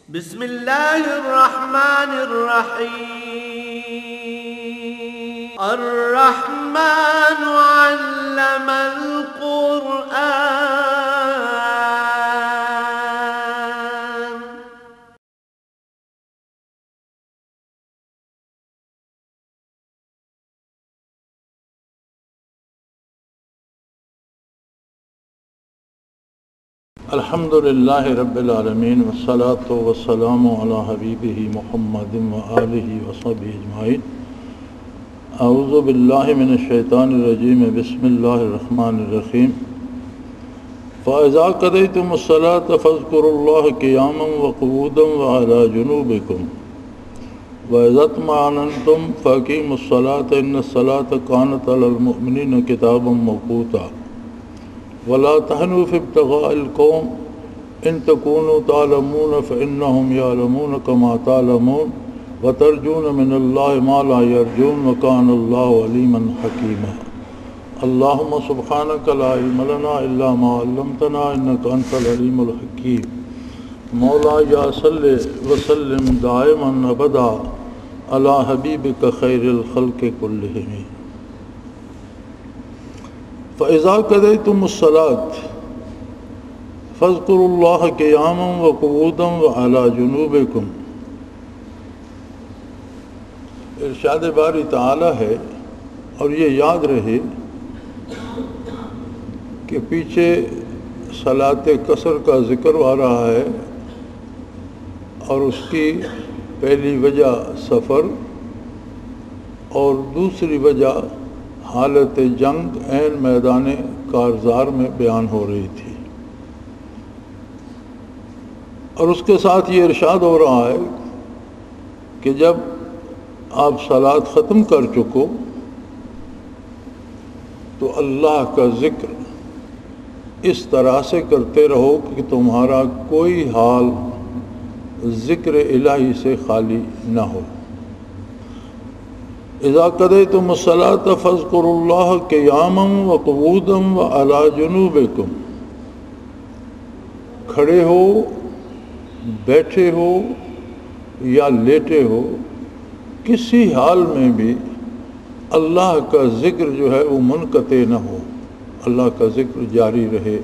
بسم اللہ الرحمن الرحیم الرحمن علم القرآن الحمد للہ رب العالمین والصلاة والسلام علی حبیبہ محمد وآلہ وصحبہ اجمعین۔ اعوذ باللہ من الشیطان الرجیم، بسم اللہ الرحمن الرحیم۔ فَإِذَا قَضَيْتُمُ الصَّلَاةَ فَاذْكُرُوا اللَّهَ قِيَامًا وَقُعُودًا وَعَلَى جُنُوبِكُمْ وَإِذَا اطْمَأْنَنْتُمْ فَأَقِيمُوا الصَّلَاةَ إِنَّ الصَّلَاةَ كَانَتْ عَلَى الْمُؤْمِنِينَ كِتَابًا مَوْقُوتًا وَلَا تَهِنُوا فِي ابْتِغَاءِ الْقَوْمِ إِن تَكُونُوا تَعْلَمُونَ فَإِنَّهُمْ يَعْلَمُونَ كَمَا تَعْلَمُونَ وَتَرْجُونَ مِنَ اللَّهِ مَا لَا يَرْجُونَ وَكَانَ اللَّهُ عَلِيمًا حَكِيمًا۔ اللهم سبحانك لا علم لنا إلا ما علمتنا إنك أنت العليم الحكيم۔ مولاي صل وسلم دائما أبدا على حبيبك خير الخلق كلهم۔ فَإِذَا قَضَيْتُمُ الصَّلَاةَ فَاذْكُرُوا اللَّهَ قِيَامًا وَقُعُودًا وَعَلَى جُنُوبِكُمْ۔ ارشاد باری تعالی ہے، اور یہ یاد رہے کہ پیچھے صلاۃ قصر کا ذکر آ رہا ہے، اور اس کی پہلی وجہ سفر اور دوسری وجہ حالت جنگ عین میدان کارزار میں بیان ہو رہی تھی، اور اس کے ساتھ یہ ارشاد ہو رہا ہے کہ جب آپ صلاۃ ختم کر چکو تو اللہ کا ذکر اس طرح سے کرتے رہو کہ تمہارا کوئی حال ذکر الہی سے خالی نہ ہو۔ اذا قضیتم الصلاۃ فاذکروا اللہ قیاما وقعودا وعلی جنوبکم۔ کھڑے ہو، بیٹھے ہو یا لیٹے ہو، کسی حال میں بھی اللہ کا ذکر جو ہے وہ منقطع نہ ہو، اللہ کا ذکر جاری رہے،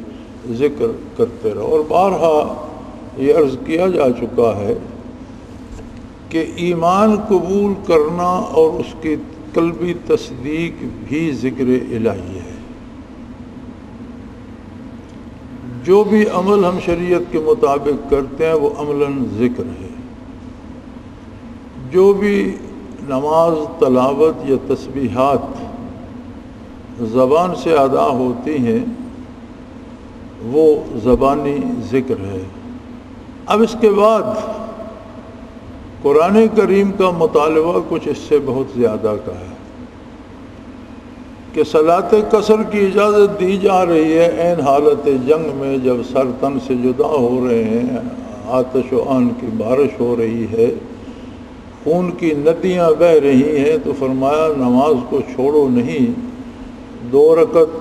ذکر کرتے رہو۔ اور بارہا یہ عرض کیا جا چکا ہے کہ ایمان قبول کرنا اور اس کی قلبی تصدیق بھی ذکر الہی ہے۔ جو بھی عمل ہم شریعت کے مطابق کرتے ہیں وہ عملاً ذکر ہے۔ جو بھی نماز، تلاوت یا تسبیحات زبان سے ادا ہوتی ہیں وہ زبانی ذکر ہے۔ اب اس کے بعد قرآن کریم کا مطالبہ کچھ اس سے بہت زیادہ کا ہے کہ صلاۃ قصر کی اجازت دی جا رہی ہے عین حالت جنگ میں، جب سر تن سے جدا ہو رہے ہیں، آتش و آن کی بارش ہو رہی ہے، خون کی ندیاں بہہ رہی ہیں، تو فرمایا نماز کو چھوڑو نہیں، 2 رکعت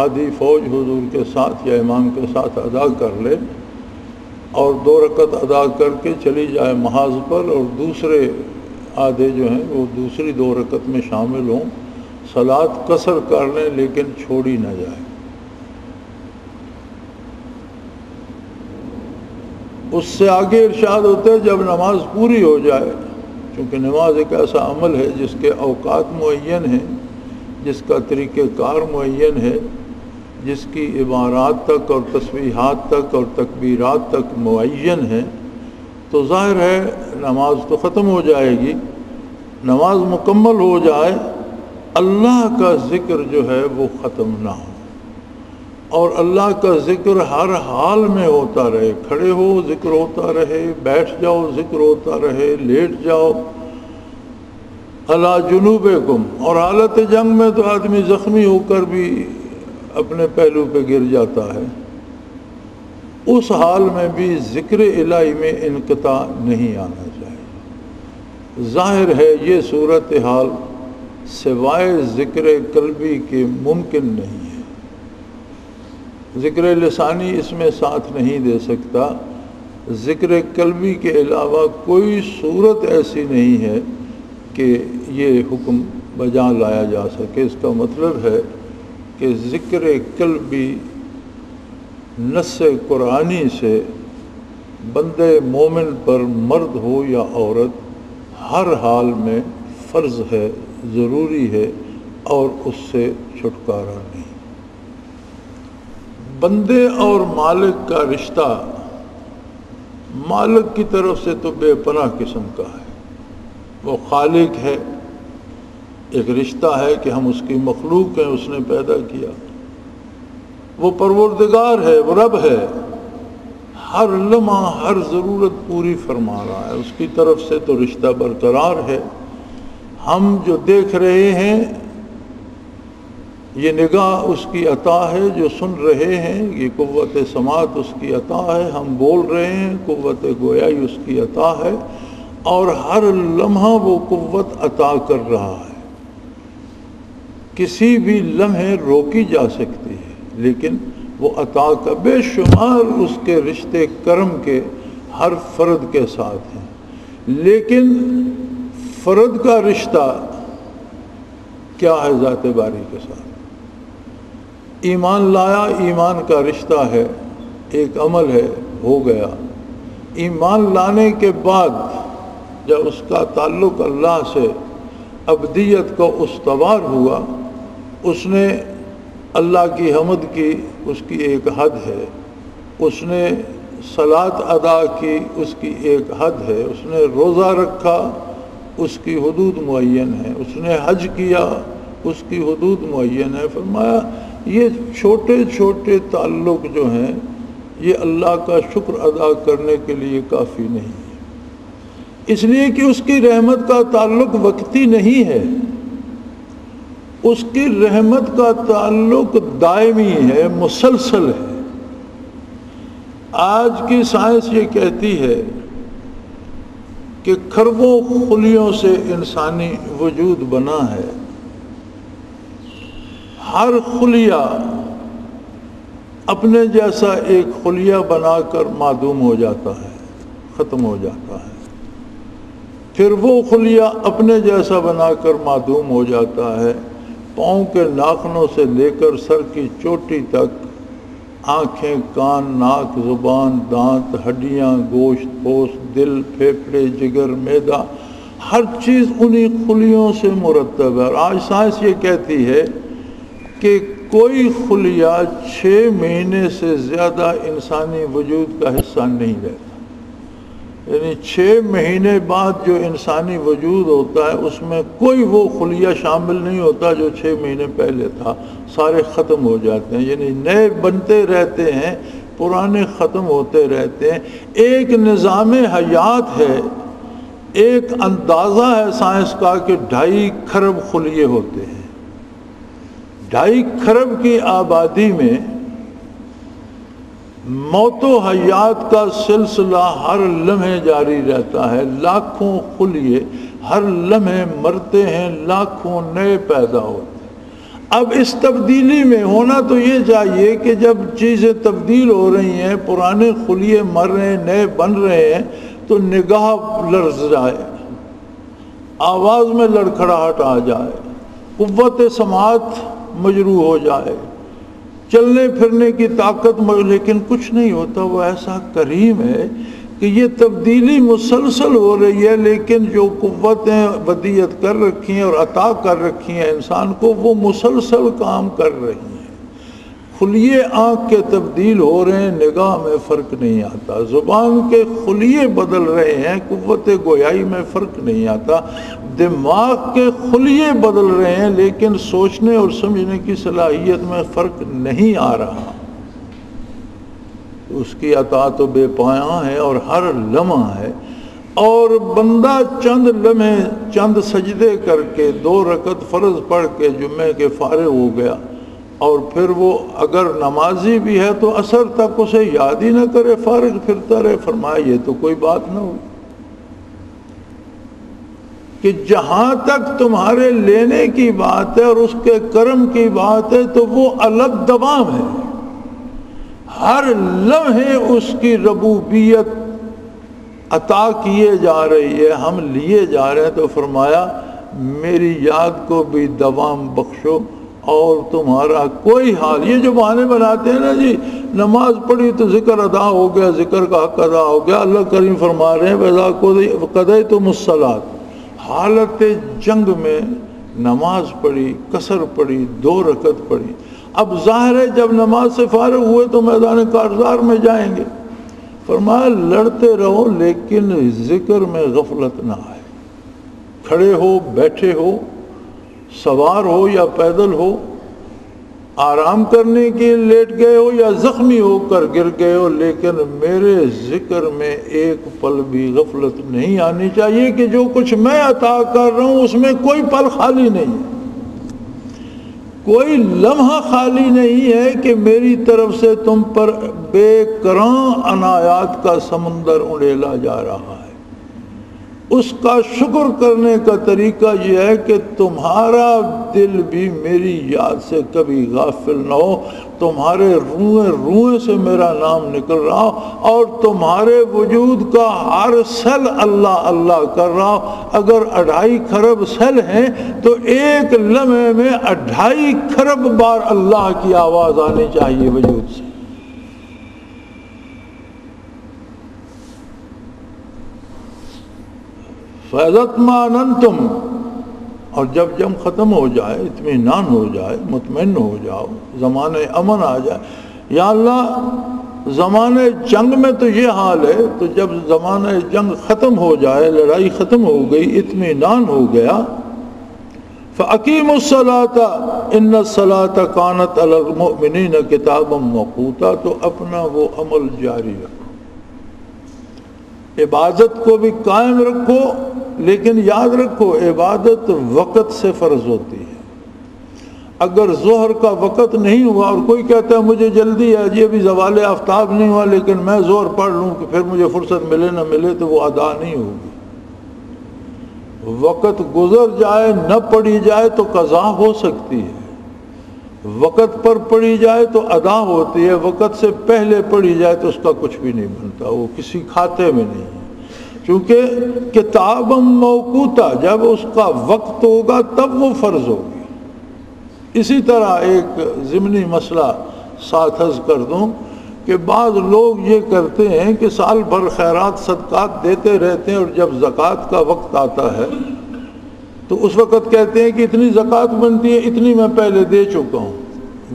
آدھی فوج حضور کے ساتھ یا امام کے ساتھ ادا کر لے، اور 2 رکعت ادا کر کے چلی جائے محاذ پر، اور دوسرے آدھے جو ہیں وہ دوسری 2 رکعت میں شامل ہوں، صلاۃ قصر کر لیں لیکن چھوڑی نہ جائے۔ اس سے آگے ارشاد ہوتے ہے جب نماز پوری ہو جائے، چونکہ نماز ایک ایسا عمل ہے جس کے اوقات معین ہیں، جس کا طریقہ کار معین ہے، جس کی عبارات تک اور تسبیحات تک اور تکبیرات تک معین ہیں، تو ظاہر ہے نماز تو ختم ہو جائے گی۔ نماز مکمل ہو جائے، اللہ کا ذکر جو ہے وہ ختم نہ ہو، اور اللہ کا ذکر ہر حال میں ہوتا رہے۔ کھڑے ہو ذکر ہوتا رہے، بیٹھ جاؤ ذکر ہوتا رہے، لیٹ جاؤ۔ علی جنوبکم، اور حالت جنگ میں تو آدمی زخمی ہو کر بھی اپنے پہلو پہ گر جاتا ہے، اس حال میں بھی ذکر الہی میں انقطاع نہیں آنا چاہیے۔ ظاہر ہے یہ صورتحال سوائے ذکر قلبی کے ممکن نہیں ہے، ذکر لسانی اس میں ساتھ نہیں دے سکتا، ذکر قلبی کے علاوہ کوئی صورت ایسی نہیں ہے کہ یہ حکم بجا لایا جا سکے۔ اس کا مطلب ہے کہ ذکر قلبی نص قرآنی سے بندے مومن پر مرد ہو یا عورت ہر حال میں فرض ہے، ضروری ہے اور اس سے چھٹکارا نہیں۔ بندے اور مالک کا رشتہ مالک کی طرف سے تو بے پناہ قسم کا ہے، وہ خالق ہے، ایک رشتہ ہے کہ ہم اس کی مخلوق ہیں، اس نے پیدا کیا، وہ پروردگار ہے، وہ رب ہے، ہر لمحہ ہر ضرورت پوری فرما رہا ہے، اس کی طرف سے تو رشتہ برقرار ہے۔ ہم جو دیکھ رہے ہیں یہ نگاہ اس کی عطا ہے، جو سن رہے ہیں یہ قوت سماعت اس کی عطا ہے، ہم بول رہے ہیں قوت گویائی اس کی عطا ہے، اور ہر لمحہ وہ قوت عطا کر رہا ہے۔ کسی بھی لمحے روکی جا سکتی ہے، لیکن وہ عطا کا بے شمار اس کے رشتے کرم کے ہر فرد کے ساتھ ہیں، لیکن فرد کا رشتہ کیا ہے ذات باری کے ساتھ؟ ایمان لایا، ایمان کا رشتہ ہے، ایک عمل ہے، ہو گیا۔ ایمان لانے کے بعد جب اس کا تعلق اللہ سے ابدیت کو استوار ہوا، اس نے اللہ کی حمد کی، اس کی ایک حد ہے، اس نے صلاۃ ادا کی، اس کی ایک حد ہے، اس نے روزہ رکھا، اس کی حدود معین ہے، اس نے حج کیا، اس کی حدود معین ہے۔ فرمایا یہ چھوٹے چھوٹے تعلق جو ہیں یہ اللہ کا شکر ادا کرنے کے لیے کافی نہیں ہے، اس لیے کہ اس کی رحمت کا تعلق وقتی نہیں ہے، اس کی رحمت کا تعلق دائمی ہے، مسلسل ہے۔ آج کی سائنس یہ کہتی ہے کہ کھربوں خلیوں سے انسانی وجود بنا ہے، ہر خلیہ اپنے جیسا ایک خلیہ بنا کر معدوم ہو جاتا ہے، ختم ہو جاتا ہے، پھر وہ خلیہ اپنے جیسا بنا کر معدوم ہو جاتا ہے۔ پاؤں کے ناخنوں سے لے کر سر کی چوٹی تک، آنکھیں، کان، ناک، زبان، دانت، ہڈیاں، گوشت، پوست، دل، پھیپھڑے، جگر، معدہ، ہر چیز انہی خلیوں سے مرتب ہے۔ اور آج سائنس یہ کہتی ہے کہ کوئی خلیہ 6 مہینے سے زیادہ انسانی وجود کا حصہ نہیں رہتا، یعنی 6 مہینے بعد جو انسانی وجود ہوتا ہے اس میں کوئی وہ خلیہ شامل نہیں ہوتا جو 6 مہینے پہلے تھا، سارے ختم ہو جاتے ہیں، یعنی نئے بنتے رہتے ہیں، پرانے ختم ہوتے رہتے ہیں۔ ایک نظام حیات ہے، ایک اندازہ ہے سائنس کا کہ 2.5 کھرب خلیے ہوتے ہیں۔ 2.5 کھرب کی آبادی میں موت و حیات کا سلسلہ ہر لمحے جاری رہتا ہے، لاکھوں خلیے ہر لمحے مرتے ہیں، لاکھوں نئے پیدا ہوتے ہیں۔ اب اس تبدیلی میں ہونا تو یہ چاہیے کہ جب چیزیں تبدیل ہو رہی ہیں، پرانے خلیے مر رہے ہیں، نئے بن رہے ہیں، تو نگاہ لرز جائے، آواز میں لڑکھڑاہٹ آ جائے، قوت سماعت مجروح ہو جائے، چلنے پھرنے کی طاقت لیکن کچھ نہیں ہوتا۔ وہ ایسا کریم ہے کہ یہ تبدیلی مسلسل ہو رہی ہے، لیکن جو قوتیں ودیت کر رکھی ہیں اور عطا کر رکھی ہیں انسان کو، وہ مسلسل کام کر رہی ہیں۔ خلیے آنکھ کے تبدیل ہو رہے ہیں، نگاہ میں فرق نہیں آتا، زبان کے خلیے بدل رہے ہیں، قوت گویائی میں فرق نہیں آتا، دماغ کے خلیے بدل رہے ہیں، لیکن سوچنے اور سمجھنے کی صلاحیت میں فرق نہیں آ رہا۔ اس کی عطا تو بے پایاں ہے اور ہر لمحہ ہے، اور بندہ چند لمحے، چند سجدے کر کے 2 رکعت فرض پڑھ کے جمعے کے فارغ ہو گیا، اور پھر وہ اگر نمازی بھی ہے تو عصر تک اسے یاد ہی نہ کرے، فارغ پھرتا رہے۔ فرمایا یہ تو کوئی بات نہ ہوئی کہ جہاں تک تمہارے لینے کی بات ہے اور اس کے کرم کی بات ہے تو وہ الگ دوام ہے، ہر لمحے اس کی ربوبیت عطا کیے جا رہی ہے، ہم لیے جا رہے ہیں، تو فرمایا میری یاد کو بھی دوام بخشو اور تمہارا کوئی حال، یہ جو بہانے بناتے ہیں نا جی، نماز پڑھی تو ذکر ادا ہو گیا، ذکر کا حق ادا ہو گیا، اللہ کریم فرما رہے ہیں وَإِذَا قَضَيْتُمُ الصَّلَاةَ، حالت جنگ میں نماز پڑھی، قصر پڑھی، 2 رکعت پڑھی۔ اب ظاہر ہے جب نماز سے فارغ ہوئے تو میدان کارزار میں جائیں گے، فرمایا لڑتے رہو لیکن ذکر میں غفلت نہ آئے، کھڑے ہو، بیٹھے ہو، سوار ہو یا پیدل ہو، آرام کرنے کے لیٹ گئے ہو یا زخمی ہو کر گر گئے ہو، لیکن میرے ذکر میں ایک پل بھی غفلت نہیں آنی چاہیے کہ جو کچھ میں عطا کر رہا ہوں اس میں کوئی پل خالی نہیں ہے، کوئی لمحہ خالی نہیں ہے کہ میری طرف سے تم پر بے کراں عنایات کا سمندر اڑیلا جا رہا ہے۔ اس کا شکر کرنے کا طریقہ یہ ہے کہ تمہارا دل بھی میری یاد سے کبھی غافل نہ ہو، تمہارے روئیں روئیں سے میرا نام نکل رہا ہو اور تمہارے وجود کا ہر سیل اللہ اللہ کر رہا ہو۔ اگر 2.5 کھرب سیل ہیں تو ایک لمحے میں 2.5 کھرب بار اللہ کی آواز آنی چاہیے وجود سے۔ فَإِذَا اطْمَأْنَنْتُمْ، اور جب جنگ ختم ہو جائے، اطمینان ہو جائے، مطمئن ہو جاؤ، زمانے امن آ جائے، یا اللہ زمانے جنگ میں تو یہ حال ہے، تو جب زمانے جنگ ختم ہو جائے، لڑائی ختم ہو گئی، اطمینان ہو گیا، فَأَقِيمُوا الصَّلَاةَ إِنَّ الصَّلَاةَ كَانَتْ عَلَى الْمُؤْمِنِينَ كِتَابًا مَّوْقُوتًا، تو اپنا وہ عمل جاری رکھو، عبادت کو بھی قائم رکھو، لیکن یاد رکھو عبادت وقت سے فرض ہوتی ہے۔ اگر ظہر کا وقت نہیں ہوا اور کوئی کہتا ہے مجھے جلدی ہے جی ابھی زوال آفتاب نہیں ہوا لیکن میں ظہر پڑھ لوں کہ پھر مجھے فرصت ملے نہ ملے، تو وہ ادا نہیں ہوگی۔ وقت گزر جائے نہ پڑھی جائے تو قضا ہو سکتی ہے، وقت پر پڑھی جائے تو ادا ہوتی ہے، وقت سے پہلے پڑھی جائے تو اس کا کچھ بھی نہیں بنتا، وہ کسی کھاتے میں نہیں ہے، چونکہ کتاب موقوتا، جب اس کا وقت ہوگا تب وہ فرض ہوگی۔ اسی طرح ایک ضمنی مسئلہ ساتھ عرض کر دوں کہ بعض لوگ یہ کرتے ہیں کہ سال بھر خیرات صدقات دیتے رہتے ہیں اور جب زکوٰۃ کا وقت آتا ہے تو اس وقت کہتے ہیں کہ اتنی زکوٰۃ بنتی ہے، اتنی میں پہلے دے چکا ہوں،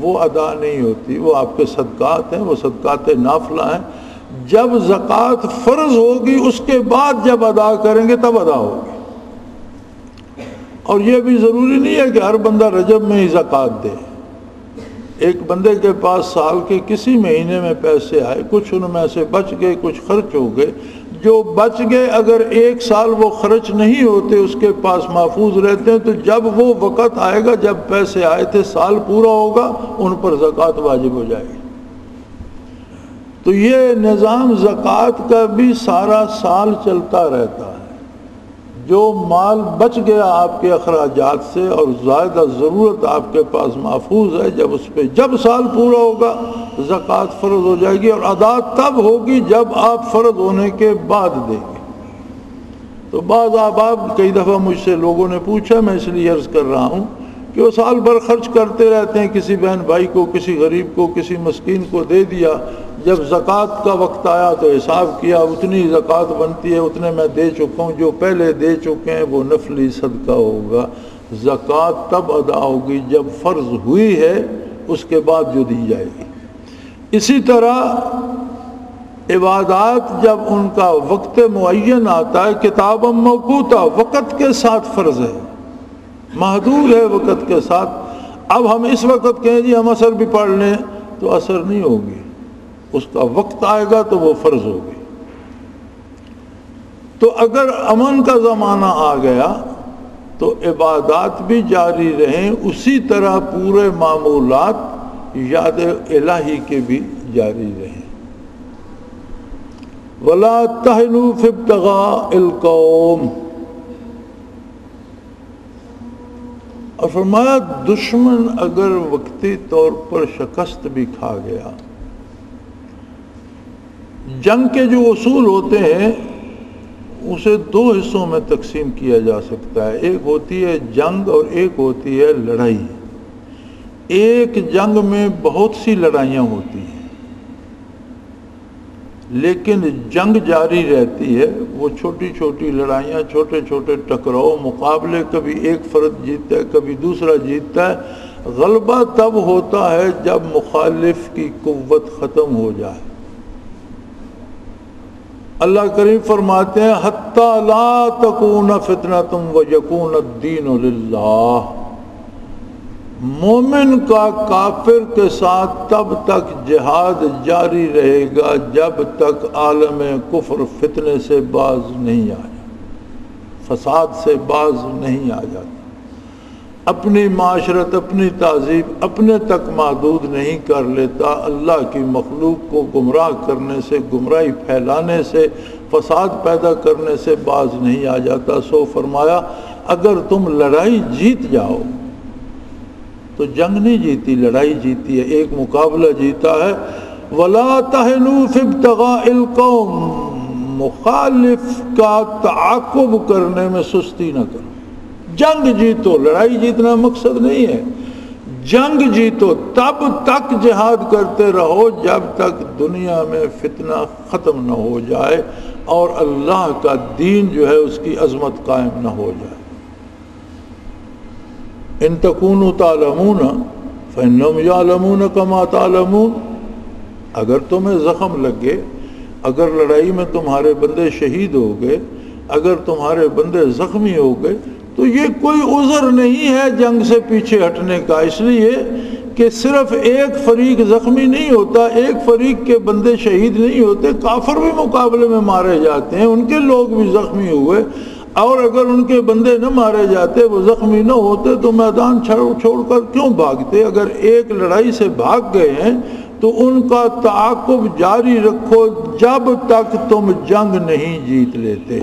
وہ ادا نہیں ہوتی، وہ آپ کے صدقات ہیں، وہ صدقات نافلہ ہیں، جب زکوٰۃ فرض ہوگی اس کے بعد جب ادا کریں گے تب ادا ہوگی۔ اور یہ بھی ضروری نہیں ہے کہ ہر بندہ رجب میں ہی زکوٰۃ دے، ایک بندے کے پاس سال کے کسی مہینے میں پیسے آئے، کچھ ان میں سے بچ گئے، کچھ خرچ ہو گئے، جو بچ گئے اگر 1 سال وہ خرچ نہیں ہوتے اس کے پاس محفوظ رہتے ہیں، تو جب وہ وقت آئے گا جب پیسے آئے تھے سال پورا ہوگا ان پر زکوٰۃ واجب ہو جائے گی۔ تو یہ نظام زکوٰۃ کا بھی سارا سال چلتا رہتا ہے، جو مال بچ گیا آپ کے اخراجات سے اور زائدہ ضرورت آپ کے پاس محفوظ ہے، جب اس پہ جب سال پورا ہوگا زکوٰۃ فرض ہو جائے گی، اور ادا تب ہوگی جب آپ فرض ہونے کے بعد دیں گے۔ تو بعض احباب کئی دفعہ مجھ سے لوگوں نے پوچھا، میں اس لیے عرض کر رہا ہوں کہ وہ سال بھر خرچ کرتے رہتے ہیں، کسی بہن بھائی کو، کسی غریب کو، کسی مسکین کو دے دیا، جب زکوٰۃ کا وقت آیا تو حساب کیا اتنی زکوٰۃ بنتی ہے، اتنے میں دے چکا ہوں، جو پہلے دے چکے ہیں وہ نفلی صدقہ ہوگا، زکوٰۃ تب ادا ہوگی جب فرض ہوئی ہے، اس کے بعد جو دی جائے گی۔ اسی طرح عبادات جب ان کا وقت معین آتا ہے، کتاب موقوتا، وقت کے ساتھ فرض ہے، محدود ہے وقت کے ساتھ۔ اب ہم اس وقت کہیں جی ہم عصر بھی پڑھ لیں تو عصر نہیں ہوگی، اس کا وقت آئے گا تو وہ فرض ہوگی۔ تو اگر امن کا زمانہ آ گیا تو عبادات بھی جاری رہیں، اسی طرح پورے معمولات یاد الہی کے بھی جاری رہیں۔ وَلَا تَهِنُوا فِي ابْتِغَاءِ الْقَوْمِ، اور فرمایا دشمن اگر وقتی طور پر شکست بھی کھا گیا، جنگ کے جو اصول ہوتے ہیں اسے دو حصوں میں تقسیم کیا جا سکتا ہے. ایک ہوتی ہے جنگ اور ایک ہوتی ہے لڑائی. ایک جنگ میں بہت سی لڑائیاں ہوتی ہیں لیکن جنگ جاری رہتی ہے. وہ چھوٹی چھوٹی لڑائیاں، چھوٹے چھوٹے ٹکراؤ، مقابلے، کبھی ایک فرد جیتتا ہے کبھی دوسرا جیتتا ہے. غلبہ تب ہوتا ہے جب مخالف کی قوت ختم ہو جائے. اللہ کریم فرماتے ہیں حتی لا تکون فتنۃ ویکون الدین للہ. مومن کا کافر کے ساتھ تب تک جہاد جاری رہے گا جب تک عالم کفر فتنے سے باز نہیں آ جاتا، فساد سے باز نہیں آ جاتا، اپنی معاشرت، اپنی تہذیب اپنے تک محدود نہیں کر لیتا، اللہ کی مخلوق کو گمراہ کرنے سے، گمراہی پھیلانے سے، فساد پیدا کرنے سے باز نہیں آ جاتا. سو فرمایا اگر تم لڑائی جیت جاؤ تو جنگ نہیں جیتی، لڑائی جیتی ہے، ایک مقابلہ جیتا ہے. وَلَا تَهِنُوا فِي ابْتِغَاءِ الْقَوْمِ، مخالف کا تعاقب کرنے میں سستی نہ کرو. جنگ جیتو، لڑائی جیتنا مقصد نہیں ہے. جنگ جیتو، تب تک جہاد کرتے رہو جب تک دنیا میں فتنہ ختم نہ ہو جائے اور اللہ کا دین جو ہے اس کی عظمت قائم نہ ہو جائے. ان تکونوا تعلمون فانہم یعلمون کما تعلمون. اگر تمہیں زخم لگے، اگر لڑائی میں تمہارے بندے شہید ہو گئے، اگر تمہارے بندے زخمی ہو گئے تو یہ کوئی عذر نہیں ہے جنگ سے پیچھے ہٹنے کا. اس لیے کہ صرف ایک فریق زخمی نہیں ہوتا، ایک فریق کے بندے شہید نہیں ہوتے، کافر بھی مقابلے میں مارے جاتے ہیں، ان کے لوگ بھی زخمی ہوئے، اور اگر ان کے بندے نہ مارے جاتے، وہ زخمی نہ ہوتے تو میدان چھوڑ کر کیوں بھاگتے؟ اگر ایک لڑائی سے بھاگ گئے ہیں تو ان کا تعاقب جاری رکھو جب تک تم جنگ نہیں جیت لیتے.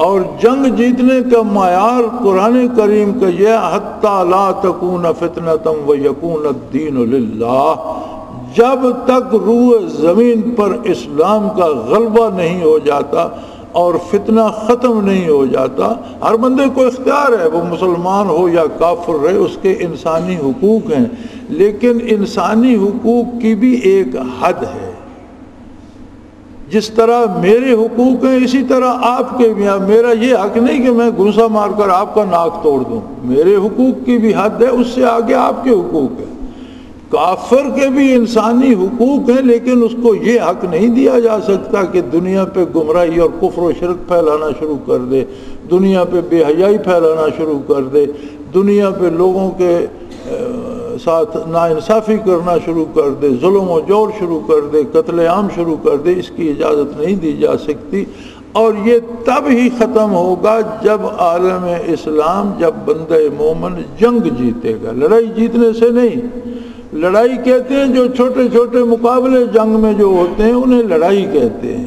اور جنگ جیتنے کا معیار قرآن کریم کا یہ حتی لا تکون فتنۃ ویکون الدین للہ. جب تک روح زمین پر اسلام کا غلبہ نہیں ہو جاتا اور فتنہ ختم نہیں ہو جاتا. ہر بندے کو اختیار ہے، وہ مسلمان ہو یا کافر رہے، اس کے انسانی حقوق ہیں، لیکن انسانی حقوق کی بھی ایک حد ہے. جس طرح میرے حقوق ہیں اسی طرح آپ کے بھی. میرا یہ حق نہیں کہ میں گھونسا مار کر آپ کا ناک توڑ دوں. میرے حقوق کی بھی حد ہے، اس سے آگے آپ کے حقوق ہیں. کافر کے بھی انسانی حقوق ہیں، لیکن اس کو یہ حق نہیں دیا جا سکتا کہ دنیا پہ گمراہی اور کفر و شرک پھیلانا شروع کر دے، دنیا پہ بے حیائی پھیلانا شروع کر دے، دنیا پہ لوگوں کے ساتھ ناانصافی کرنا شروع کر دے، ظلم و جور شروع کر دے، قتل عام شروع کر دے. اس کی اجازت نہیں دی جا سکتی. اور یہ تب ہی ختم ہوگا جب عالم اسلام، جب بندہ مومن جنگ جیتے گا. لڑائی جیتنے سے نہیں. لڑائی کہتے ہیں جو چھوٹے چھوٹے مقابلے جنگ میں جو ہوتے ہیں انہیں لڑائی کہتے ہیں.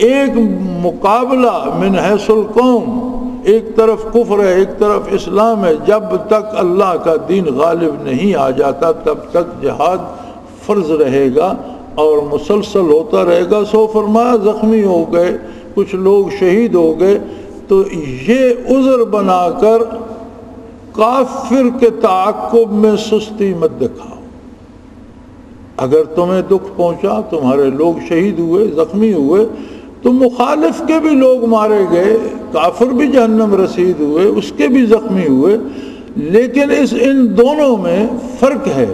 ایک مقابلہ من حیث القوم، ایک طرف کفر ہے ایک طرف اسلام ہے، جب تک اللہ کا دین غالب نہیں آ جاتا تب تک جہاد فرض رہے گا اور مسلسل ہوتا رہے گا. سو فرمایا زخمی ہو گئے، کچھ لوگ شہید ہو گئے تو یہ عذر بنا کر کافر کے تعاقب میں سستی مت دکھاؤ. اگر تمہیں دکھ پہنچا، تمہارے لوگ شہید ہوئے، زخمی ہوئے، تو مخالف کے بھی لوگ مارے گئے، کافر بھی جہنم رسید ہوئے، اس کے بھی زخمی ہوئے، لیکن ان دونوں میں فرق ہے.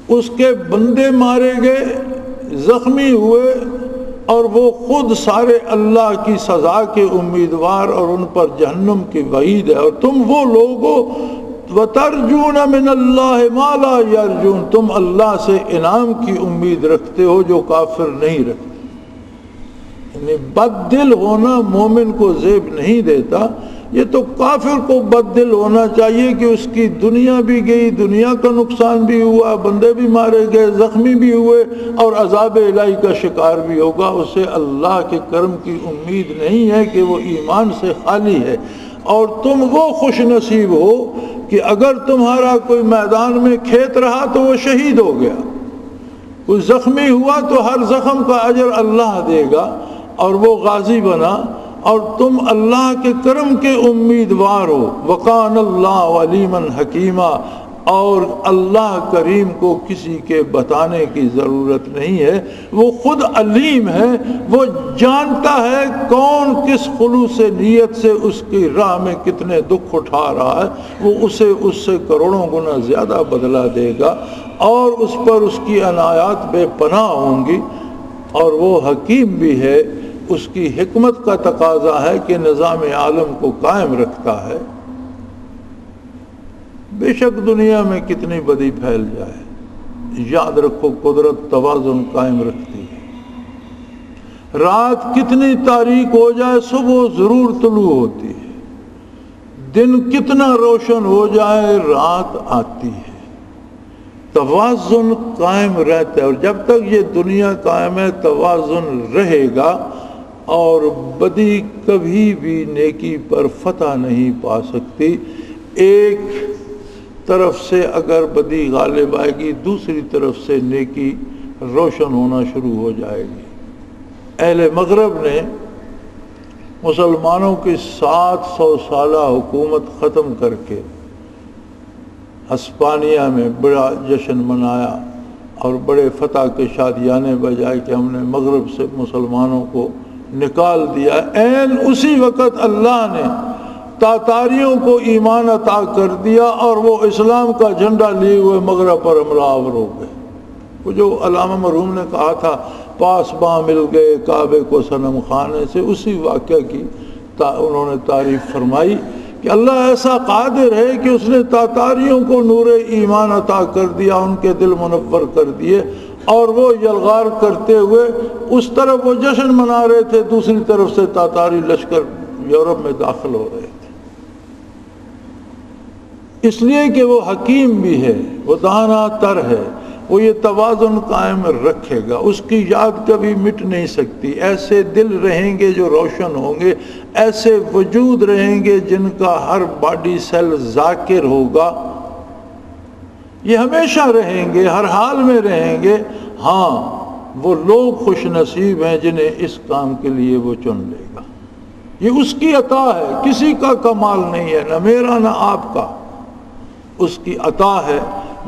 اس کے بندے مارے گئے، زخمی ہوئے، اور وہ خود سارے اللہ کی سزا کے امیدوار اور ان پر جہنم کی وعید ہے. اور تم وہ لوگو وَتَرْجُونَ مِنَ اللَّهِ مَا لَا يَرْجُونَ، تم اللہ سے انعام کی امید رکھتے ہو جو کافر نہیں رکھتے. یعنی بد دل ہونا مومن کو زیب نہیں دیتا. یہ تو کافر کو بد دل ہونا چاہیے کہ اس کی دنیا بھی گئی، دنیا کا نقصان بھی ہوا، بندے بھی مارے گئے، زخمی بھی ہوئے اور عذاب الہی کا شکار بھی ہوگا. اسے اللہ کے کرم کی امید نہیں ہے کہ وہ ایمان سے خالی ہے. اور تم وہ خوش نصیب ہو کہ اگر تمہارا کوئی میدان میں کھیت رہا تو وہ شہید ہو گیا، کوئی زخمی ہوا تو ہر زخم کا اجر اللہ دے گا اور وہ غازی بنا. اور تم اللہ کے کرم کے امیدوار ہو. وَقَانَ اللَّهُ عَلِيمًا حَكِيمًا، اور اللہ کریم کو کسی کے بتانے کی ضرورت نہیں ہے، وہ خود علیم ہے، وہ جانتا ہے کون کس خلوص نیت سے اس کی راہ میں کتنے دکھ اٹھا رہا ہے، وہ اسے اس سے کروڑوں گنا زیادہ بدلہ دے گا، اور اس پر اس کی عنایات بے پناہ ہوں گی. اور وہ حکیم بھی ہے، اس کی حکمت کا تقاضا ہے کہ نظام عالم کو قائم رکھتا ہے. بے شک دنیا میں کتنی بدی پھیل جائے، یاد رکھو قدرت توازن قائم رکھتی ہے. رات کتنی تاریک ہو جائے صبح ضرور طلوع ہوتی ہے، دن کتنا روشن ہو جائے رات آتی ہے. توازن قائم رہتا ہے، اور جب تک یہ دنیا قائم ہے توازن رہے گا، اور بدی کبھی بھی نیکی پر فتح نہیں پا سکتی. ایک طرف سے اگر بدی غالب آئے گی، دوسری طرف سے نیکی روشن ہونا شروع ہو جائے گی. اہل مغرب نے مسلمانوں کی 700 سالہ حکومت ختم کر کے ہسپانیہ میں بڑا جشن منایا اور بڑے فتح کے شادیانے بجائے کہ ہم نے مغرب سے مسلمانوں کو نکال دیا. عین اسی وقت اللہ نے تاتاریوں کو ایمان عطا کر دیا، اور وہ اسلام کا جھنڈا لیے ہوئے مغرب پر حملہ آور ہو گئے. وہ جو علامہ مرحوم نے کہا تھا پاس باں مل گئے کعبے کو صنم خانے سے، اسی واقعہ کی انہوں نے تعریف فرمائی کہ اللہ ایسا قادر ہے کہ اس نے تاتاریوں کو نور ایمان عطا کر دیا، ان کے دل منور کر دیے، اور وہ یلغار کرتے ہوئے اس طرف وہ جشن منا رہے تھے، دوسری طرف سے تاتاری لشکر یورپ میں داخل ہو رہے تھے. اس لیے کہ وہ حکیم بھی ہے، وہ دانا تر ہے، وہ یہ توازن قائم رکھے گا. اس کی یاد کبھی مٹ نہیں سکتی. ایسے دل رہیں گے جو روشن ہوں گے، ایسے وجود رہیں گے جن کا ہر باڈی سیل ذاکر ہوگا. یہ ہمیشہ رہیں گے، ہر حال میں رہیں گے. ہاں وہ لوگ خوش نصیب ہیں جنہیں اس کام کے لیے وہ چن لے گا. یہ اس کی عطا ہے، کسی کا کمال نہیں ہے، نہ میرا نہ آپ کا، اس کی عطا ہے.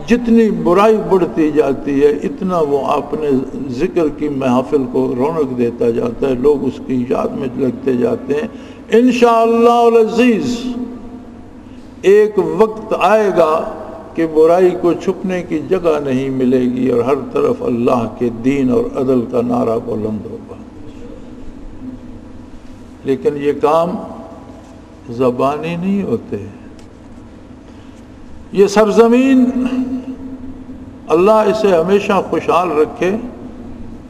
جتنی برائی بڑھتی جاتی ہے اتنا وہ اپنے ذکر کی محافل کو رونق دیتا جاتا ہے، لوگ اس کی یاد میں لگتے جاتے ہیں. انشاءاللہ العزیز ایک وقت آئے گا کہ برائی کو چھپنے کی جگہ نہیں ملے گی، اور ہر طرف اللہ کے دین اور عدل کا نعرہ بلند ہوگا. لیکن یہ کام زبانی نہیں ہوتے. یہ سرزمین اللہ اسے ہمیشہ خوشحال رکھے،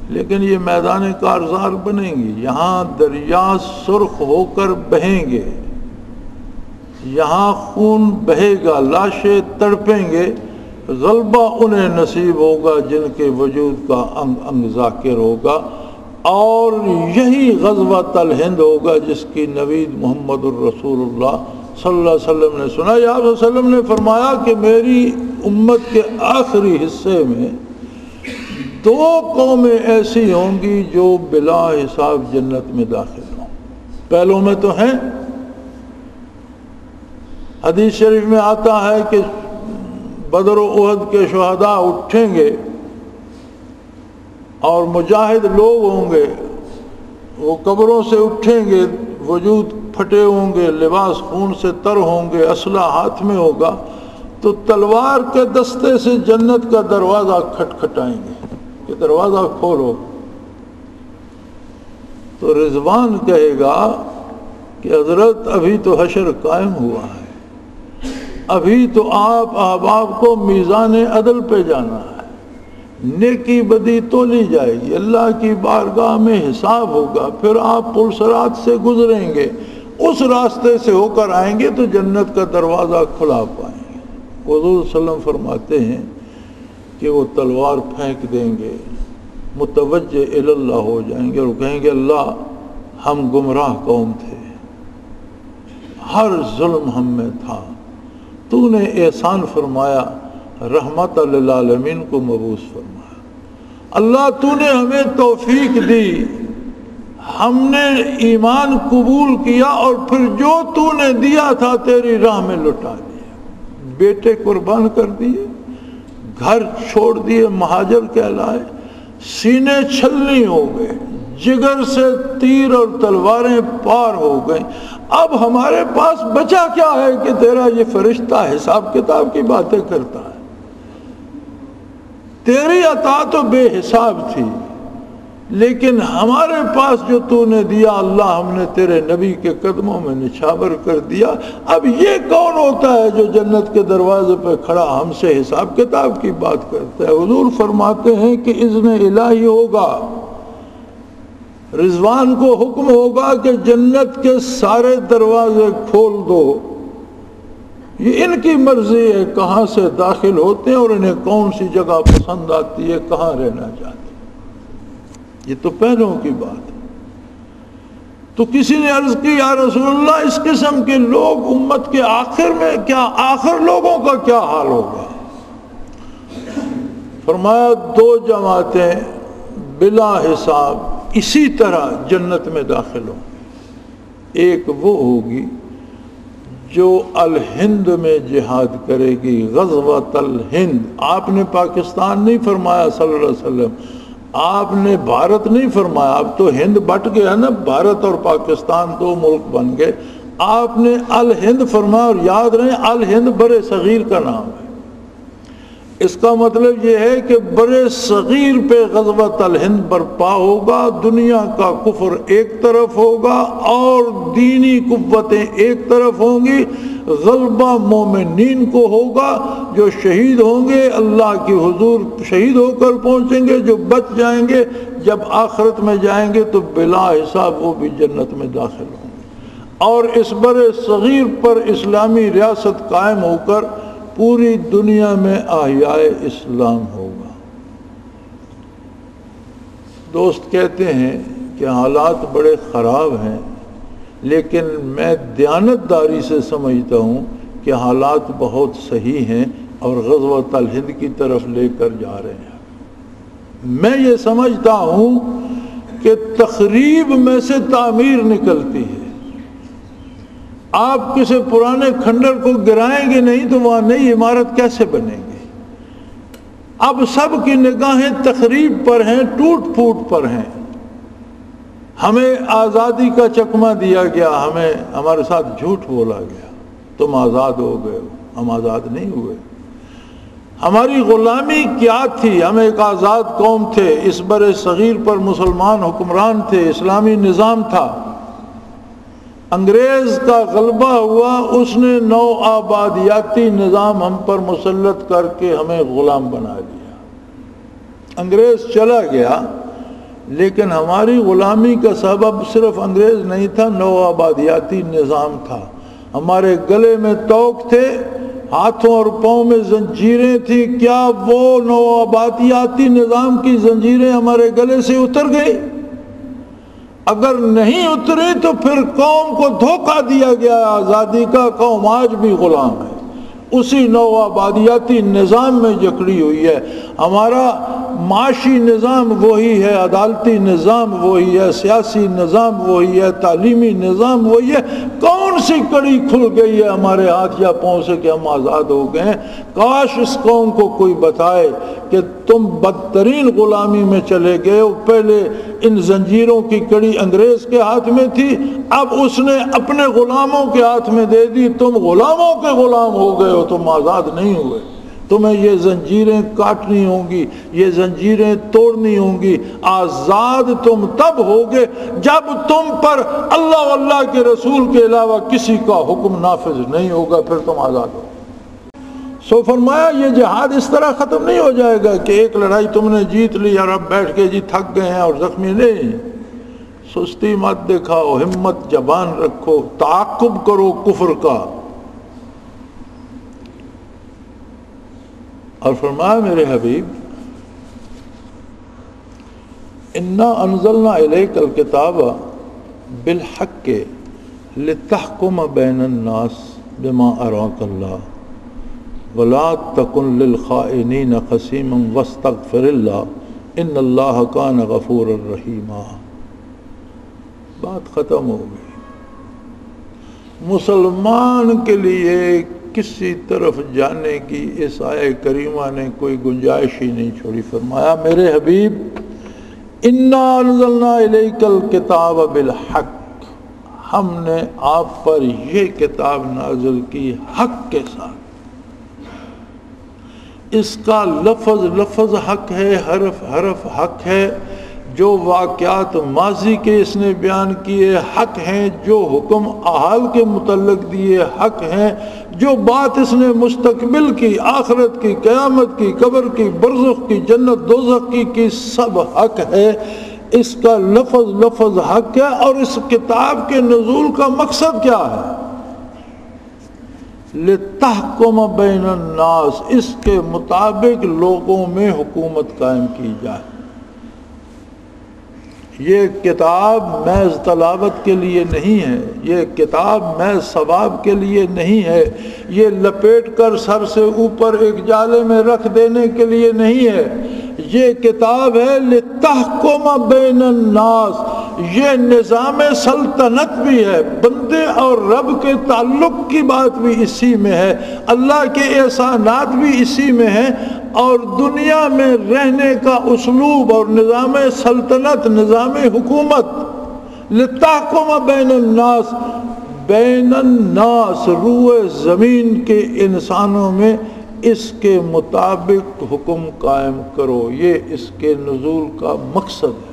لیکن یہ میدان کارزار بنیں گی. یہاں دریا سرخ ہو کر بہیں گے، یہاں خون بہے گا، لاشیں تڑپیں گے. غلبہ انہیں نصیب ہوگا جن کے وجود کا انگ انگ ذاکر ہوگا. اور یہی غزوۃ الہند ہوگا جس کی نوید محمد الرسول اللہ صلی اللہ علیہ وسلم نے سنا. یا رسول اللہ صلی اللہ علیہ وسلم نے فرمایا کہ میری امت کے آخری حصے میں 2 قومیں ایسی ہوں گی جو بلا حساب جنت میں داخل ہوں. پہلوں میں تو ہیں، حدیث شریف میں آتا ہے کہ بدر و احد کے شہداء اٹھیں گے اور مجاہد لوگ ہوں گے، وہ قبروں سے اٹھیں گے، وجود پھٹے ہوں گے، لباس خون سے تر ہوں گے، اسلحہ ہاتھ میں ہوگا، تو تلوار کے دستے سے جنت کا دروازہ کھٹکھٹائیں گے کہ دروازہ کھولو. تو رضوان کہے گا کہ حضرت ابھی تو حشر قائم ہوا ہے، ابھی تو آپ احباب کو میزان عدل پہ جانا ہے، نیکی بدی تولی جائے گی، اللہ کی بارگاہ میں حساب ہوگا، پھر آپ پل صراط سے گزریں گے، اس راستے سے ہو کر آئیں گے تو جنت کا دروازہ کھلا پائیں گے. حضور صلی اللہ علیہ وسلم فرماتے ہیں کہ وہ تلوار پھینک دیں گے، متوجہ الی اللہ ہو جائیں گے اور کہیں گے اللہ ہم گمراہ قوم تھے، ہر ظلم ہم میں تھا، تو نے احسان فرمایا، رحمت للعالمین کو مبعوث فرمایا، اللہ تو نے ہمیں توفیق دی، ہم نے ایمان قبول کیا اور پھر جو تو نے دیا تھا تیری راہ میں لٹا دیا، بیٹے قربان کر دیے، گھر چھوڑ دیے، مہاجر کہلائے، سینے چھلنی ہو گئے، جگر سے تیر اور تلواریں پار ہو گئیں۔ اب ہمارے پاس بچا کیا ہے کہ تیرا یہ فرشتہ حساب کتاب کی باتیں کرتا ہے؟ تیری عطا تو بے حساب تھی، لیکن ہمارے پاس جو تو نے دیا اللہ ہم نے تیرے نبی کے قدموں میں نچھاور کر دیا۔ اب یہ کون ہوتا ہے جو جنت کے دروازے پہ کھڑا ہم سے حساب کتاب کی بات کرتا ہے؟ حضور فرماتے ہیں کہ اذن الہی ہوگا، رضوان کو حکم ہوگا کہ جنت کے سارے دروازے کھول دو، یہ ان کی مرضی ہے کہاں سے داخل ہوتے ہیں اور انہیں کون سی جگہ پسند آتی ہے، کہاں رہنا چاہتے ہیں۔ یہ تو پہلوں کی بات ہے۔ تو کسی نے عرض کی یا رسول اللہ اس قسم کے لوگ امت کے آخر میں کیا، آخر لوگوں کا کیا حال ہوگا؟ فرمایا دو جماعتیں بلا حساب اسی طرح جنت میں داخل ہوں۔ ایک وہ ہوگی جو الہند میں جہاد کرے گی، غزوۃ الہند۔ آپ نے پاکستان نہیں فرمایا صلی اللہ علیہ وسلم، آپ نے بھارت نہیں فرمایا، اب تو ہند بٹ گیا نا، بھارت اور پاکستان دو ملک بن گئے، آپ نے الہند فرمایا۔ اور یاد رہے الہند برِ صغیر کا نام ہے، اس کا مطلب یہ ہے کہ برِ صغیر پہ غزوۃ الہند برپا ہوگا، دنیا کا کفر ایک طرف ہوگا اور دینی قوتیں ایک طرف ہوں گی، غلبہ مومنین کو ہوگا، جو شہید ہوں گے اللہ کی حضور شہید ہو کر پہنچیں گے، جو بچ جائیں گے جب آخرت میں جائیں گے تو بلا حساب وہ بھی جنت میں داخل ہوں گے۔ اور اس برِ صغیر پر اسلامی ریاست قائم ہو کر پوری دنیا میں احیاء اسلام ہوگا۔ دوست کہتے ہیں کہ حالات بڑے خراب ہیں، لیکن میں دیانتداری سے سمجھتا ہوں کہ حالات بہت صحیح ہیں اور غزوۃ الہند کی طرف لے کر جا رہے ہیں۔ میں یہ سمجھتا ہوں کہ تخریب میں سے تعمیر نکلتی ہے۔ آپ کسی پرانے کھنڈر کو گرائیں گے نہیں تو وہاں نئی عمارت کیسے بنے گی؟ اب سب کی نگاہیں تخریب پر ہیں، ٹوٹ پھوٹ پر ہیں۔ ہمیں آزادی کا چکمہ دیا گیا، ہمیں ہمارے ساتھ جھوٹ بولا گیا، تم آزاد ہو گئے ہو، ہم آزاد نہیں ہوئے۔ ہماری غلامی کیا تھی؟ ہم ایک آزاد قوم تھے، اس برِ صغیر پر مسلمان حکمران تھے، اسلامی نظام تھا۔ انگریز کا غلبہ ہوا، اس نے نو آبادیاتی نظام ہم پر مسلط کر کے ہمیں غلام بنا لیا۔ انگریز چلا گیا، لیکن ہماری غلامی کا سبب صرف انگریز نہیں تھا، نو آبادیاتی نظام تھا۔ ہمارے گلے میں توق تھے، ہاتھوں اور پاؤں میں زنجیریں تھیں۔ کیا وہ نو آبادیاتی نظام کی زنجیریں ہمارے گلے سے اتر گئی؟ اگر نہیں اتری تو پھر قوم کو دھوکہ دیا گیا، آزادی کا قوم آج بھی غلام ہے، اسی نو آبادیاتی نظام میں جکڑی ہوئی ہے۔ ہمارا معاشی نظام وہی ہے، عدالتی نظام وہی ہے، سیاسی نظام وہی ہے، تعلیمی نظام وہی ہے۔ کون سی کڑی کھل گئی ہے ہمارے ہاتھ یا پاؤں سے کہ ہم آزاد ہو گئے ہیں؟ کاش اس قوم کو کوئی بتائے کہ تم بدترین غلامی میں چلے گئے ہو۔ پہلے ان زنجیروں کی کڑی انگریز کے ہاتھ میں تھی، اب اس نے اپنے غلاموں کے ہاتھ میں دے دی، تم غلاموں کے غلام ہو گئے ہو، تم آزاد نہیں ہوئے۔ تمہیں یہ زنجیریں کاٹنی ہوں گی، یہ زنجیریں توڑنی ہوں گی۔ آزاد تم تب ہوگے جب تم پر اللہ و اللہ کے رسول کے علاوہ کسی کا حکم نافذ نہیں ہوگا، پھر تم آزاد ہو۔ سو فرمایا یہ جہاد اس طرح ختم نہیں ہو جائے گا کہ ایک لڑائی تم نے جیت لی اور اب بیٹھ کے جی تھک گئے ہیں اور زخمی نہیں۔ سستی مت دکھاؤ، ہمت جبان رکھو، تعاقب کرو کفر کا۔ اور فرمایا میرے حبیب انا انزلنا الیک الکتاب بالحق لتحکم بین الناس بما اراک اللہ ولا تکن للخائنین خصیما واستغفر اللہ ان اللہ کان غفورا رحیما۔ بات ختم ہو گئی۔ مسلمان کے لیے کسی طرف جانے کی اس آیہ کریمہ نے کوئی گنجائش ہی نہیں چھوڑی۔ فرمایا میرے حبیب انا انزلنا الیک الکتاب بالحق، ہم نے آپ پر یہ کتاب نازل کی حق کے ساتھ۔ اس کا لفظ لفظ حق ہے، حرف حرف حق ہے، جو واقعات ماضی کے اس نے بیان کیے حق ہیں، جو حکم احال کے متعلق دیے حق ہیں، جو بات اس نے مستقبل کی، آخرت کی، قیامت کی، قبر کی، برزخ کی، جنت دوزخ کی سب حق ہے۔ اس کا لفظ لفظ حق ہے۔ اور اس کتاب کے نزول کا مقصد کیا ہے؟ لِتَحْكُمَ بَيْنَ النَّاسِ، اس کے مطابق لوگوں میں حکومت قائم کی جائے۔ یہ کتاب محض تلاوت کے لیے نہیں ہے، یہ کتاب محض ثواب کے لیے نہیں ہے، یہ لپیٹ کر سر سے اوپر ایک جالے میں رکھ دینے کے لیے نہیں ہے، یہ کتاب ہے لِتَحْكُمَ بَيْنَ النَّاسِ۔ یہ نظام سلطنت بھی ہے، بندے اور رب کے تعلق کی بات بھی اسی میں ہے، اللہ کے احسانات بھی اسی میں ہیں، اور دنیا میں رہنے کا اسلوب اور نظام سلطنت، نظام حکومت۔ لِتَحْكُمَ بَيْنَ النَّاسِ، بین الناس، روئے زمین کے انسانوں میں اس کے مطابق حکم قائم کرو، یہ اس کے نزول کا مقصد ہے۔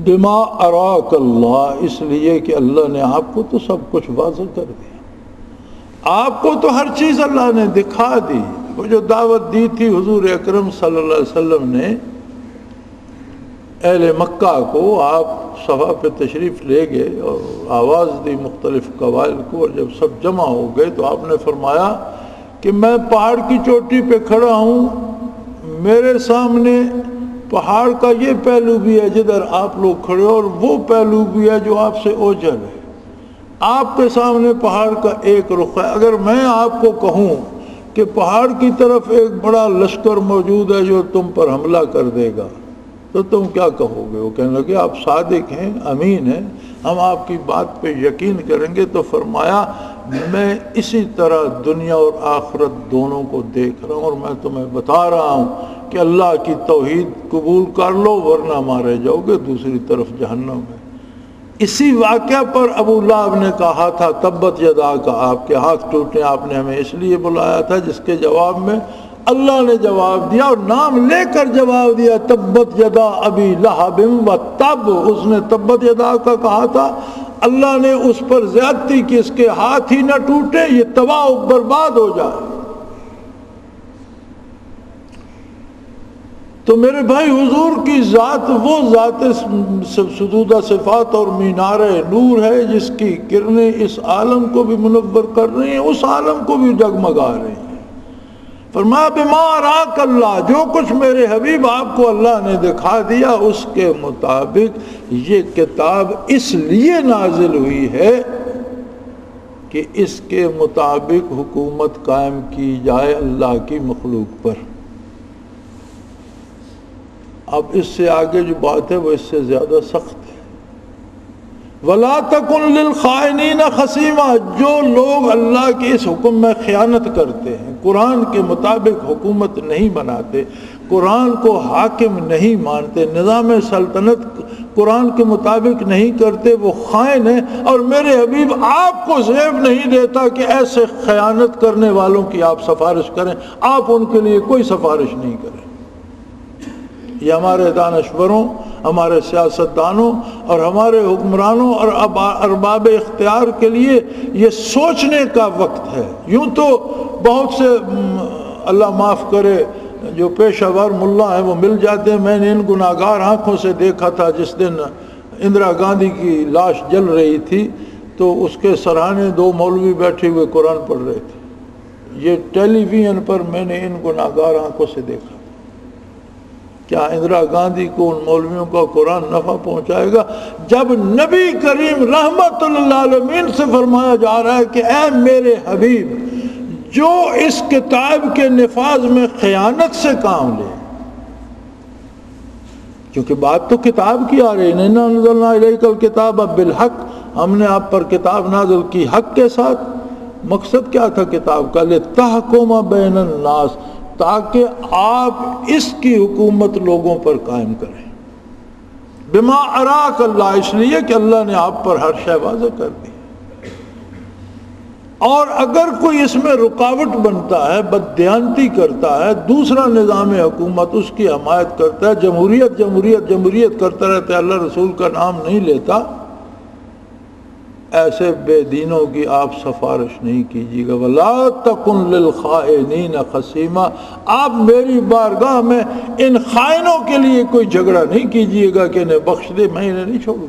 بما اراک اللہ، اس لیے کہ اللہ نے آپ کو تو سب کچھ واضح کر دیا، آپ کو تو ہر چیز اللہ نے دکھا دی۔ وہ جو دعوت دی تھی حضور اکرم صلی اللہ علیہ وسلم نے اہل مکہ کو، آپ صفا پہ تشریف لے گئے اور آواز دی مختلف قبائل کو، اور جب سب جمع ہو گئے تو آپ نے فرمایا کہ میں پہاڑ کی چوٹی پہ کھڑا ہوں، میرے سامنے پہاڑ کا یہ پہلو بھی ہے جدھر آپ لوگ کھڑے ہو، اور وہ پہلو بھی ہے جو آپ سے اوجھل ہے۔ آپ کے سامنے پہاڑ کا ایک رخ ہے، اگر میں آپ کو کہوں کہ پہاڑ کی طرف ایک بڑا لشکر موجود ہے جو تم پر حملہ کر دے گا، تو تم کیا کہو گے؟ وہ کہنے لگے آپ صادق ہیں، امین ہیں، ہم آپ کی بات پہ یقین کریں گے۔ تو فرمایا میں اسی طرح دنیا اور آخرت دونوں کو دیکھ رہا ہوں، اور میں تمہیں بتا رہا ہوں کہ اللہ کی توحید قبول کر لو ورنہ مارے جاؤ گے دوسری طرف جہنم میں۔ اسی واقعہ پر ابو لہب نے کہا تھا تبت یدا کا، آپ کے ہاتھ ٹوٹے، آپ نے ہمیں اس لیے بلایا تھا، جس کے جواب میں اللہ نے جواب دیا اور نام لے کر جواب دیا، تبت یدا ابی لہب و تب۔ اس نے تبت یدا کا کہا تھا، اللہ نے اس پر زیادتی کی، اس کے ہاتھ ہی نہ ٹوٹے، یہ تباہ و برباد ہو جائے۔ تو میرے بھائی حضور کی ذات وہ ذات ستودہ صفات اور مینار نور ہے جس کی کرنیں اس عالم کو بھی منور کر رہی ہیں، اس عالم کو بھی جگمگا رہی ہیں۔ فرمایا بما اراک اللہ، جو کچھ میرے حبیب آپ کو اللہ نے دکھا دیا اس کے مطابق یہ کتاب اس لیے نازل ہوئی ہے کہ اس کے مطابق حکومت قائم کی جائے اللہ کی مخلوق پر۔ اب اس سے آگے جو بات ہے وہ اس سے زیادہ سخت ہے۔ وَلَا تَكُنْ لِلْخَائِنِينَ خَصِيمًا، جو لوگ اللہ کے اس حکم میں خیانت کرتے ہیں، قرآن کے مطابق حکومت نہیں بناتے، قرآن کو حاکم نہیں مانتے، نظام سلطنت قرآن کے مطابق نہیں کرتے، وہ خائن ہیں۔ اور میرے حبیب آپ کو زیب نہیں دیتا کہ ایسے خیانت کرنے والوں کی آپ سفارش کریں، آپ ان کے لیے کوئی سفارش نہیں کریں۔ یہ ہمارے دانشوروں، ہمارے سیاستدانوں اور ہمارے حکمرانوں اور ارباب اختیار کے لیے یہ سوچنے کا وقت ہے۔ یوں تو بہت سے اللہ معاف کرے جو پیشہ ور ملا ہیں وہ مل جاتے ہیں۔ میں نے ان گناہگار آنکھوں سے دیکھا تھا جس دن اندرا گاندھی کی لاش جل رہی تھی تو اس کے سرہانے دو مولوی بیٹھے ہوئے قرآن پڑھ رہے تھے۔ یہ ٹیلی ویژن پر میں نے ان گناہگار آنکھوں سے دیکھا۔ کیا اندرا گاندھی کو ان مولویوں کا قرآن نفع پہنچائے گا جب نبی کریم رحمت للعالمین سے فرمایا جا رہا ہے کہ اے میرے حبیب جو اس کتاب کے نفاذ میں خیانت سے کام لے، کیونکہ بات تو کتاب کی آ رہی ہے، اِنَّا أَنزَلْنَا إِلَيْكَ الْكِتَابَ بِالْحَقِّ، ہم نے آپ پر کتاب نازل کی حق کے ساتھ۔ مقصد کیا تھا کتاب کا؟ لِتَحْكُمَ بَيْنَ النَّاسِ، تاکہ آپ اس کی حکومت لوگوں پر قائم کریں۔ بما اراک اللہ، اس لیے کہ اللہ نے آپ پر ہر شے واضح کر دی۔ اور اگر کوئی اس میں رکاوٹ بنتا ہے، بددیانتی کرتا ہے، دوسرا نظام حکومت اس کی حمایت کرتا ہے، جمہوریت جمہوریت جمہوریت کرتا رہتا ہے، اللہ رسول کا نام نہیں لیتا، ایسے بے دینوں کی آپ سفارش نہیں کیجیے گا۔ وَلَا تَكُنْ لِلْخَائِنِينَ خَصِيمًا، آپ میری بارگاہ میں ان خائنوں کے لیے کوئی جھگڑا نہیں کیجیے گا کہ انہیں بخش دے، میں انہیں نہیں چھوڑوں۔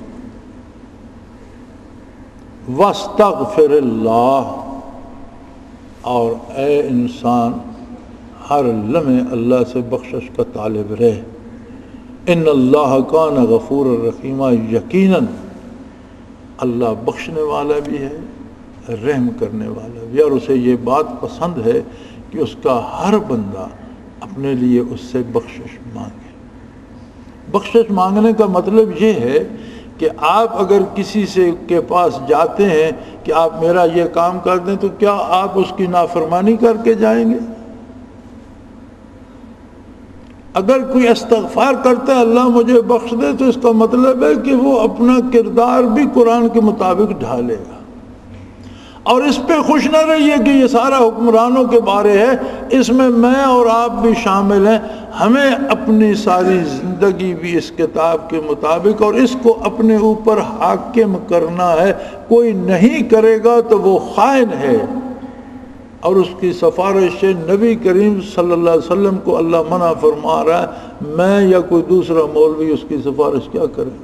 وَاسْتَغْفِرِ اللَّهَ، اور اے انسان ہر لمحے اللہ سے بخشش کا طالب رہے۔ ان اللہ کان غفور الرحیم، یقیناً اللہ بخشنے والا بھی ہے، رحم کرنے والا بھی، اور اسے یہ بات پسند ہے کہ اس کا ہر بندہ اپنے لیے اس سے بخشش مانگے۔ بخشش مانگنے کا مطلب یہ ہے کہ آپ اگر کسی سے کے پاس جاتے ہیں کہ آپ میرا یہ کام کر دیں، تو کیا آپ اس کی نافرمانی کر کے جائیں گے؟ اگر کوئی استغفار کرتا ہے اللہ مجھے بخش دے، تو اس کا مطلب ہے کہ وہ اپنا کردار بھی قرآن کے مطابق ڈھالے گا۔ اور اس پہ خوش نہ رہیے کہ یہ سارا حکمرانوں کے بارے ہے، اس میں میں اور آپ بھی شامل ہیں۔ ہمیں اپنی ساری زندگی بھی اس کتاب کے مطابق اور اس کو اپنے اوپر حاکم کرنا ہے۔ کوئی نہیں کرے گا تو وہ خائن ہے، اور اس کی سفارش نبی کریم صلی اللہ علیہ وسلم کو اللہ منع فرما رہا ہے۔ میں یا کوئی دوسرا مولوی اس کی سفارش کیا کرے؟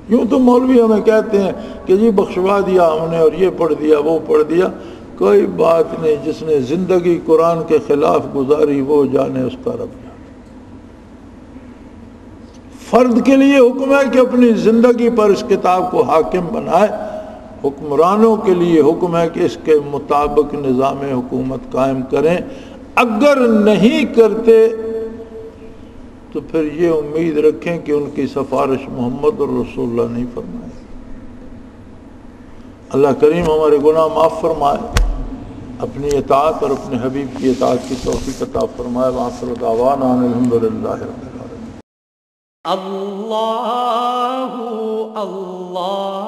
یوں تو مولوی ہمیں کہتے ہیں کہ جی بخشوا دیا ہم نے، اور یہ پڑھ دیا وہ پڑھ دیا، کوئی بات نہیں۔ جس نے زندگی قرآن کے خلاف گزاری وہ جانے اس کا رب جانے۔ فرد کے لیے حکم ہے کہ اپنی زندگی پر اس کتاب کو حاکم بنائے، حکمرانوں کے لیے حکم ہے کہ اس کے مطابق نظام حکومت قائم کریں۔ اگر نہیں کرتے تو پھر یہ امید رکھیں کہ ان کی سفارش محمد رسول اللہ نہیں فرمائے۔ اللہ کریم ہمارے گناہ معاف فرمائے، اپنی اطاعت اور اپنے حبیب کی اطاعت کی توفیق عطا فرمائے۔ وآخر دعوانا ان الحمدللہ رب العالمین۔ اللہ اللہ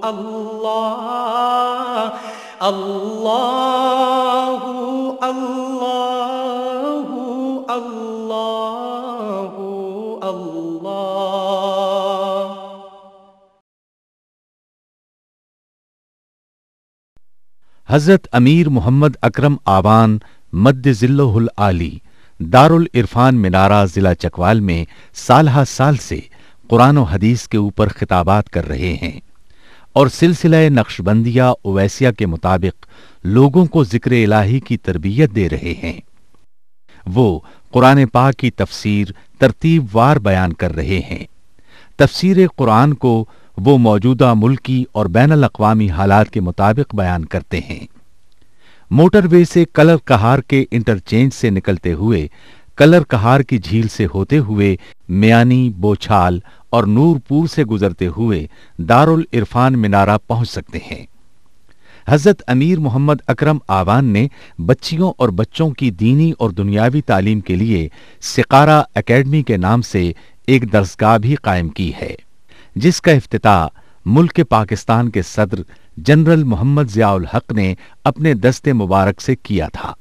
اللہ اللہ اللہ اللہ اللہ اللہ۔ حضرت امیر محمد اکرم آوان مد ذلہ العالی دارالعرفان منارہ ضلع چکوال میں سالہ سال سے قرآن و حدیث کے اوپر خطابات کر رہے ہیں اور سلسلہ نقشبندیہ اویسیہ کے مطابق لوگوں کو ذکر الہی کی تربیت دے رہے ہیں۔ وہ قرآن پاک کی تفسیر ترتیب وار بیان کر رہے ہیں۔ تفسیر قرآن کو وہ موجودہ ملکی اور بین الاقوامی حالات کے مطابق بیان کرتے ہیں۔ موٹر وے سے کلر کہار کے انٹرچینج سے نکلتے ہوئے، کلر کہار کی جھیل سے ہوتے ہوئے، میانی، بوچھال اور نورپور سے گزرتے ہوئے دارالعرفان منارہ پہنچ سکتے ہیں۔ حضرت امیر محمد اکرم آوان نے بچیوں اور بچوں کی دینی اور دنیاوی تعلیم کے لیے سقارہ اکیڈمی کے نام سے ایک درسگاہ بھی قائم کی ہے، جس کا افتتاح ملک پاکستان کے صدر جنرل محمد ضیاء الحق نے اپنے دست مبارک سے کیا تھا۔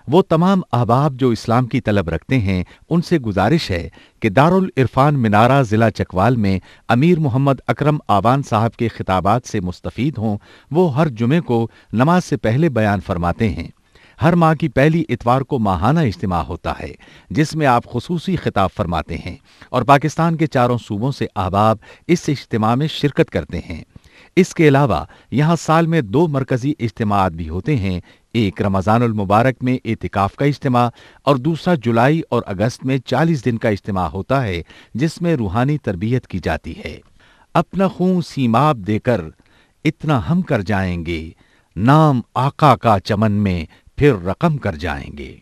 وہ تمام احباب جو اسلام کی طلب رکھتے ہیں ان سے گزارش ہے کہ دارالعرفان منارہ ضلع چکوال میں امیر محمد اکرم آوان صاحب کے خطابات سے مستفید ہوں۔ وہ ہر جمعے کو نماز سے پہلے بیان فرماتے ہیں۔ ہر ماہ کی پہلی اتوار کو ماہانہ اجتماع ہوتا ہے جس میں آپ خصوصی خطاب فرماتے ہیں اور پاکستان کے چاروں صوبوں سے احباب اس اجتماع میں شرکت کرتے ہیں۔ اس کے علاوہ یہاں سال میں 2 مرکزی اجتماعات بھی ہوتے ہیں، ایک رمضان المبارک میں اعتکاف کا اجتماع اور دوسرا جولائی اور اگست میں 40 دن کا اجتماع ہوتا ہے جس میں روحانی تربیت کی جاتی ہے۔ اپنا خون سیماب دے کر اتنا ہم کر جائیں گے، نام آقا کا چمن میں پھر رقم کر جائیں گے۔